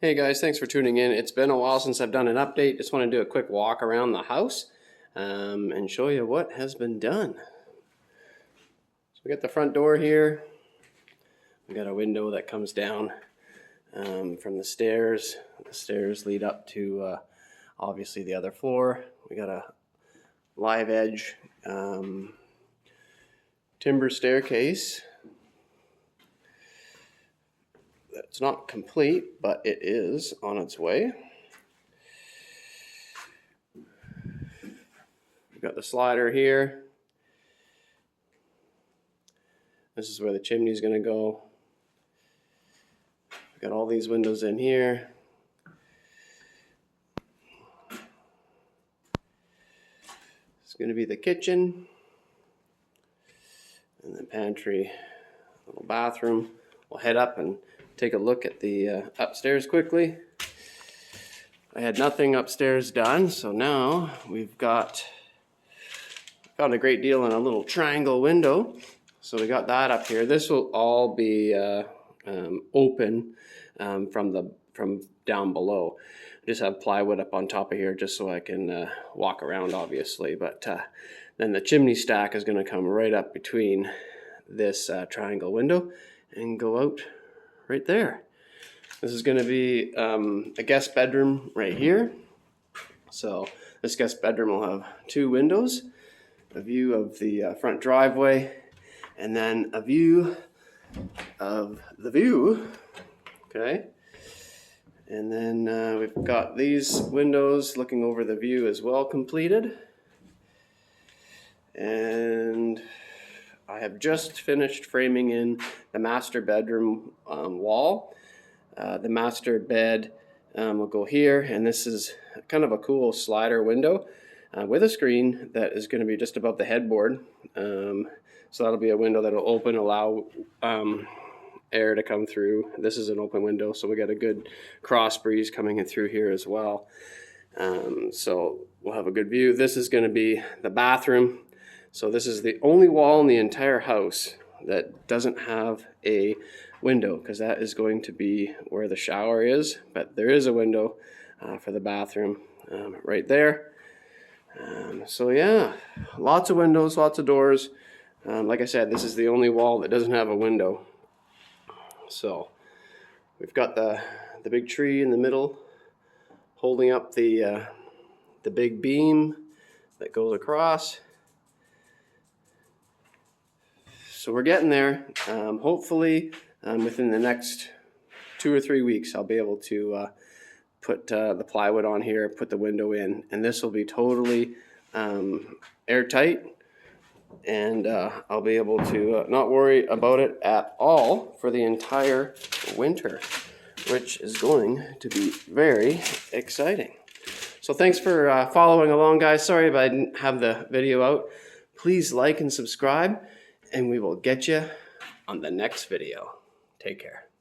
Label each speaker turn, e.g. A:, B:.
A: Hey guys, thanks for tuning in. It's been a while since I've done an update. Just want to do a quick walk around the house and show you what has been done. So we got the front door here. We got a window that comes down from the stairs. The stairs lead up to obviously the other floor. We got a live edge timber staircase. It's not complete, but it is on its way. We've got the slider here. This is where the chimney is going to go. We've got all these windows in here. It's going to be the kitchen and the pantry, little bathroom. We'll head up and take a look at the upstairs quickly. I had nothing upstairs done, so now we've found a great deal in a little triangle window. So we got that up here. This will all be open from down below. I just have plywood up on top of here just so I can walk around, obviously. But then the chimney stack is going to come right up between this triangle window and go out right there. This is going to be a guest bedroom right here. So this guest bedroom will have two windows, a view of the front driveway, and then a view of the view. Okay. And then we've got these windows looking over the view as well completed. And I have just finished framing in the master bedroom wall. The master bed will go here, and this is kind of a cool slider window with a screen that is going to be just above the headboard. So that'll be a window that'll open, allow air to come through. This is an open window, so we got a good cross breeze coming in through here as well. So we'll have a good view. This is going to be the bathroom. So this is the only wall in the entire house that doesn't have a window, because that is going to be where the shower is. But there is a window for the bathroom right there. So yeah, lots of windows, lots of doors. Like I said, this is the only wall that doesn't have a window. So we've got the big tree in the middle holding up the big beam that goes across. So we're getting there. Hopefully within the next 2 or 3 weeks I'll be able to put the plywood on here, put the window in, and this will be totally airtight, and I'll be able to not worry about it at all for the entire winter, which is going to be very exciting. So thanks for following along, guys. Sorry if I didn't have the video out. Please like and subscribe, and we will get you on the next video. Take care.